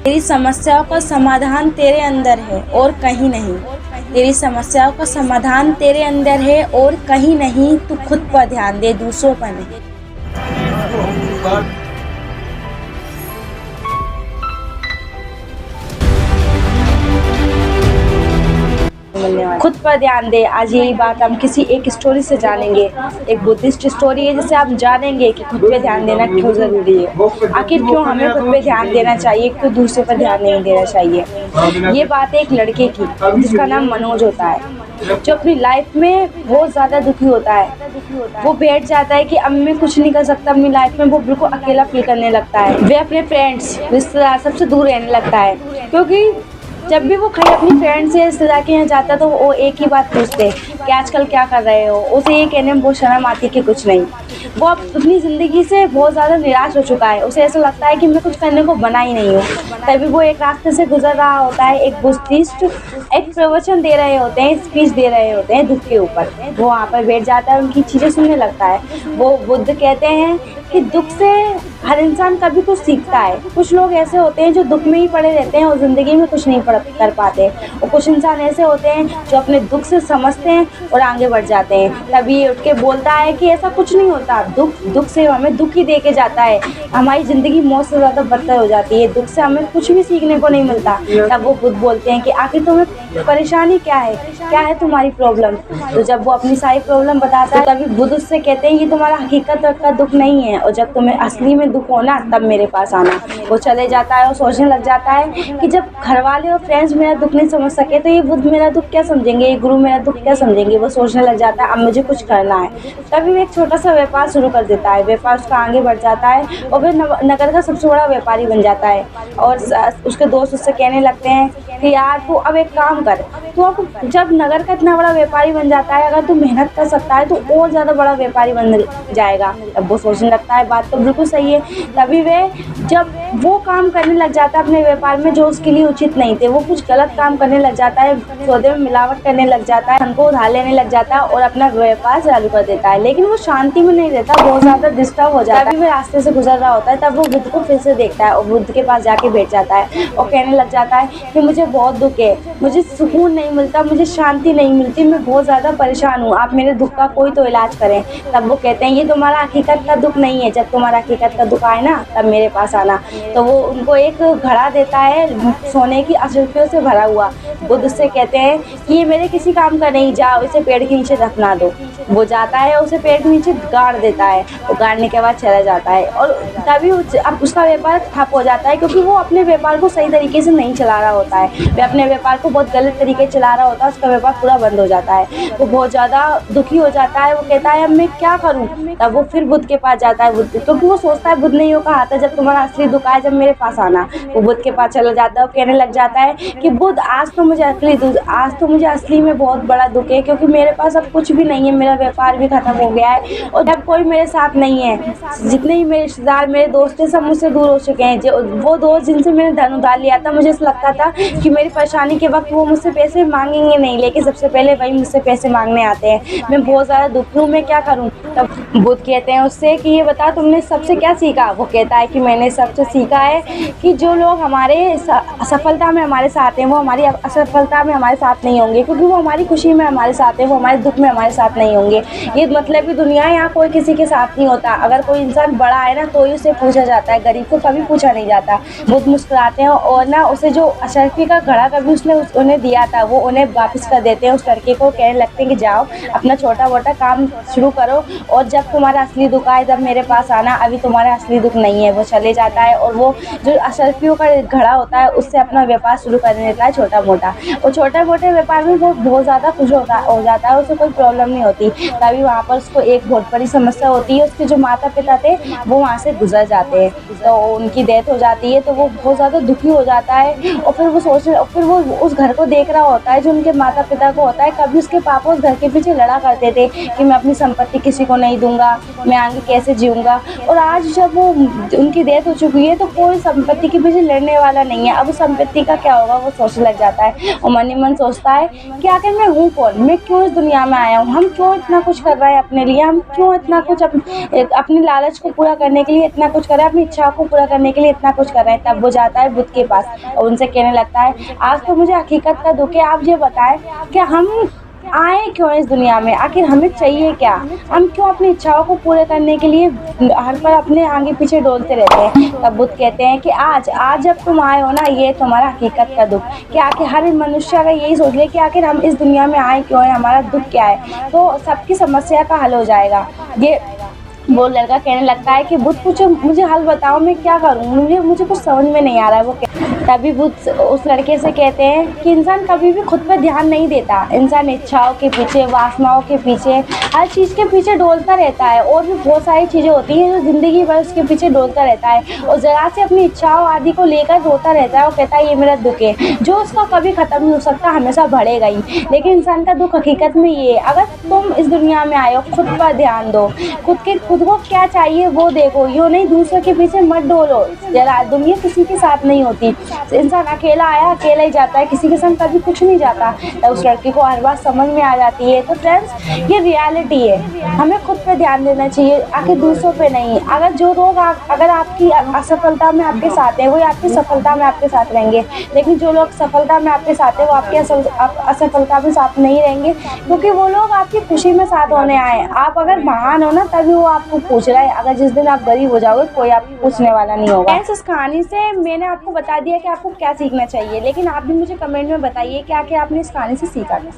तेरी समस्याओं का समाधान तेरे अंदर है और कहीं नहीं। तेरी समस्याओं का समाधान तेरे अंदर है और कहीं नहीं। तू खुद पर ध्यान दे, दूसरों पर नहीं। खुद पर ध्यान दे। आज यही बात हम किसी एक स्टोरी से जानेंगे। एक बुद्धिस्ट स्टोरी है जिसे आप जानेंगे कि खुद पे ध्यान देना क्यों ज़रूरी है, आखिर क्यों हमें खुद पे ध्यान देना चाहिए, क्यों दूसरे पर ध्यान नहीं देना चाहिए। ये बात है एक लड़के की जिसका नाम मनोज होता है, जो अपनी लाइफ में बहुत ज़्यादा दुखी होता है। वो बैठ जाता है कि अब मैं कुछ नहीं कर सकता अपनी लाइफ में। वो बिल्कुल अकेला फील करने लगता है। वे अपने फ्रेंड्स, रिश्तेदार सबसे दूर रहने लगता है, क्योंकि जब भी वो कहीं अपनी फ्रेंड से रिश्तेदार के यहाँ जाता तो वो एक ही बात पूछते कि आजकल क्या कर रहे हो। उसे ये कहने में बहुत शर्म आती कि कुछ नहीं। वो अपनी ज़िंदगी से बहुत ज़्यादा निराश हो चुका है। उसे ऐसा लगता है कि मैं कुछ करने को बना ही नहीं हूँ। तभी वो एक रास्ते से गुजर रहा होता है। एक बुद्धिस्ट एक प्रवचन दे रहे होते हैं, स्पीच दे रहे होते हैं दुख के ऊपर। वो वहाँ पर बैठ जाता है, उनकी चीज़ें सुनने लगता है। वो बुद्ध कहते हैं कि दुख से हर इंसान कभी कुछ सीखता है। कुछ लोग ऐसे होते हैं जो दुख में ही पड़े रहते हैं और ज़िंदगी में कुछ नहीं कर पाते, और कुछ इंसान ऐसे होते हैं जो अपने दुख से समझते हैं और आगे बढ़ जाते हैं। तभी उठ के बोलता है कि ऐसा कुछ नहीं होता। दुख से हमें दुख ही दे के जाता है। हमारी ज़िंदगी मौत से ज़्यादा बदतर हो जाती है। दुख से हमें कुछ भी सीखने को नहीं मिलता। तब वो बुद्ध बोलते हैं कि आखिर तुम्हें परेशानी क्या है तुम्हारी प्रॉब्लम। तो जब वो अपनी सारी प्रॉब्लम बताता है तभी बुद्ध उससे कहते हैं ये तुम्हारा हकीकत का दुख नहीं है, और जब तुम्हें असली में दुख होना तब मेरे पास आना। वो चले जाता है और सोचने लग जाता है कि जब घर वाले और फ्रेंड्स मेरा दुख नहीं समझ सके तो ये बुद्ध मेरा दुख क्या समझेंगे, ये गुरु मेरा दुख क्या समझेंगे। वो सोचने लग जाता है अब मुझे कुछ करना है। तभी वो एक छोटा सा व्यापार शुरू कर देता है। व्यापार उसका आगे बढ़ जाता है और वह नगर का सबसे बड़ा व्यापारी बन जाता है। और उसके दोस्त उससे कहने लगते हैं कि यार तू अब एक काम कर, तो अब जब नगर का इतना बड़ा व्यापारी बन जाता है, अगर तू मेहनत कर सकता है तो और ज़्यादा बड़ा व्यापारी बन जाएगा। अब वो सोचने लगता है बात तो बिल्कुल सही है। तभी वे जब वो काम करने लग जाता है अपने व्यापार में जो उसके लिए उचित नहीं थे, वो कुछ गलत काम करने लग जाता है, सौदे में मिलावट करने लग जाता है, धन को उधार लेने लग जाता है और अपना व्यापार चालू कर देता है। लेकिन वो शांति में नहीं रहता, बहुत ज़्यादा डिस्टर्ब हो जाता है। तभी वो रास्ते से गुजर रहा होता है, तब वो बुद्ध को फिर से देखता है और बुद्ध के पास जाके बैठ जाता है और कहने लग जाता है कि मुझे बहुत दुख है, मुझे सुकून नहीं मिलता, मुझे शांति नहीं मिलती, मैं बहुत ज़्यादा परेशान हूँ, आप मेरे दुख का कोई तो इलाज करें। तब वो कहते हैं ये तुम्हारा हकीकत का दुख नहीं है, जब तुम्हारा हकीकत का दुख आए ना तब मेरे पास आना। तो वो उनको एक घड़ा देता है सोने की अशुल्फियों से भरा हुआ। बुद्ध उससे कहते हैं कि ये मेरे किसी काम का नहीं, जाओ इसे पेड़ के नीचे दफना दो। वो जाता है, उसे पेड़ के नीचे गाड़ देता है और गाड़ने के बाद चला जाता है। और तभी अब उसका व्यापार ठप हो जाता है, क्योंकि वो अपने व्यापार को सही तरीके से नहीं चला रहा होता है। वह अपने व्यापार को बहुत गलत तरीके से चला रहा होता है, उसका व्यापार पूरा बंद हो जाता है। वो बहुत ज़्यादा दुखी हो जाता है। वो कहता है अब मैं क्या करूँ। तब वो फिर बुद्ध के पास जाता है, क्योंकि वो सोचता है बुद्ध ने यूँ कहा था जब तुम्हारा असली दुख आए जब मेरे पास आना। वो बुद्ध के पास चला जाता है और कहने लग जाता है कि बुद्ध आज तो मुझे असली में बहुत बड़ा दुख है, क्योंकि मेरे पास अब कुछ भी नहीं है, मेरा व्यापार भी खत्म हो गया है और जब कोई मेरे साथ नहीं है। जितने ही मेरे रिश्तेदार, मेरे दोस्त थे, सब मुझसे दूर हो चुके हैं। जो वो दोस्त जिनसे मैंने धन उधार लिया था, मुझे ऐसा लगता था कि मेरी परेशानी के वक्त वो मुझसे पैसे मांगेंगे नहीं, लेकिन सबसे पहले वही मुझसे पैसे मांगने आते हैं। मैं बहुत ज़्यादा दुखी हूँ, मैं क्या करूँ। तब बुद्ध कहते हैं उससे कि ये बता तुमने सबसे क्या सीखा। वो कहता है कि मैंने सबसे सीखा है कि जो लोग हमारे सफलता में हमारे साथ हैं वो हमारी असफलता में हमारे साथ नहीं होंगे, क्योंकि वो हमारी खुशी में हमारे साथ हैं, वो हमारे दुख में हमारे साथ नहीं होंगे। ये मतलब कि दुनिया है, यहाँ कोई किसी के साथ नहीं होता। अगर कोई इंसान बड़ा है ना तो ही उसे पूछा जाता है, गरीब को कभी पूछा नहीं जाता। बुद्ध मुस्कुराते हैं और ना उसे जो अशर्फी का घड़ा कभी उसने उन्हें दिया था वो उन्हें वापस कर देते हैं उस लड़के को। कहने लगते हैं कि जाओ अपना छोटा मोटा काम शुरू करो और जब तुम्हारा असली दुख आए तब मेरे पास आना, अभी तुम्हारा असली दुख नहीं है। वो चले जाता है और वो जो अशर्फियों का घड़ा होता है उससे अपना व्यापार शुरू कर देता है छोटा मोटा। और छोटे मोटे व्यापार में वो बहुत ज़्यादा खुश हो जाता है, उसे कोई प्रॉब्लम नहीं होती। तभी वहाँ पर उसको एक बहुत बड़ी समस्या होती है। उसके जो माता पिता थे वो वहाँ से गुजर जाते हैं, तो उनकी डेथ हो जाती है। तो वो बहुत ज़्यादा दुखी हो जाता है और फिर वो उस घर को देख रहा होता है जो उनके माता पिता को होता है। कभी उसके पापा उस घर के पीछे लड़ा करते थे कि मैं अपनी संपत्ति किसी को नहीं दूंगा, मैं आगे कैसे जीऊँगा। और आज जब वो उनकी डेथ हो चुकी है तो कोई संपत्ति के पीछे लड़ने वाला नहीं है। अब उस संपत्ति का क्या होगा वो सोचने लग जाता है और मन ही मन सोचता है कि आखिर मैं हूँ कौन, मैं क्यों इस दुनिया में आया हूँ, हम क्यों इतना कुछ कर रहे हैं अपने लिए, हम क्यों इतना कुछ अपनी लालच को पूरा करने के लिए इतना कुछ कर रहे हैं, अपनी इच्छाओं को पूरा करने के लिए इतना कुछ कर रहे हैं। तब वो जाता है बुद्ध के पास और उनसे कहने लगता है, आज तो मुझे हकीकत का दुख है, आप ये बताएं कि हम आए क्यों इस दुनिया में, आखिर हमें चाहिए क्या, हम क्यों अपनी इच्छाओं को पूरे करने के लिए हर पर अपने आगे पीछे डोलते रहते हैं। तब बुद्ध कहते हैं कि आज जब तुम आए हो ना, ये तुम्हारा हकीकत का दुख, कि आखिर हर मनुष्य अगर यही सोच ले कि आखिर हम इस दुनिया में आए क्यों है, हमारा दुख क्या है, तो सबकी समस्या का हल हो जाएगा। ये वो लड़का कहने लगता है कि बुद्ध कुछ मुझे हल बताओ, मैं क्या करूँ, मुझे कुछ समझ में नहीं आ रहा है। तभी बुद्ध उस लड़के से कहते हैं कि इंसान कभी भी खुद पर ध्यान नहीं देता, इंसान इच्छाओं के पीछे, वासनाओं के पीछे, हर चीज़ के पीछे डोलता रहता है, और भी बहुत सारी चीज़ें होती हैं जो ज़िंदगी भर उसके पीछे डोलता रहता है, और ज़रा से अपनी इच्छाओं आदि को लेकर रोता रहता है और कहता है ये मेरा दुख है, जो उसका कभी ख़त्म नहीं हो सकता, हमेशा बढ़ेगा ही। लेकिन इंसान का दुख हकीकत में ये है, अगर तुम इस दुनिया में आए हो, खुद पर ध्यान दो, खुद को क्या चाहिए वो देखो, यूँ नहीं दूसरों के पीछे मत डोलो। जरा दुनिया किसी के साथ नहीं होती, इंसान अकेला आया अकेला ही जाता है, किसी के संग कभी कुछ नहीं जाता। तो उस लड़के को हर बात समझ में आ जाती है। तो फ्रेंड्स, ये रियलिटी है, हमें खुद पे ध्यान देना चाहिए, आखिर दूसरों पे नहीं। अगर जो लोग अगर आपकी असफलता में आपके साथ हैं, वो आपकी सफलता में आपके साथ रहेंगे, लेकिन जो लोग सफलता में आपके साथ हैं, वो आपकी असफलता में साथ नहीं रहेंगे, क्योंकि वो लोग आपकी खुशी में साथ होने आए। आप अगर महान हो ना, तभी वो आपको पूछ रहा है, अगर जिस दिन आप गरीब हो जाओगे, कोई आपको पूछने वाला नहीं होगा। इस कहानी से मैंने आपको बता दिया कि आपको क्या सीखना चाहिए, लेकिन आप भी मुझे कमेंट में बताइए कि आखिर आपने इस कहानी से सीखा क्या।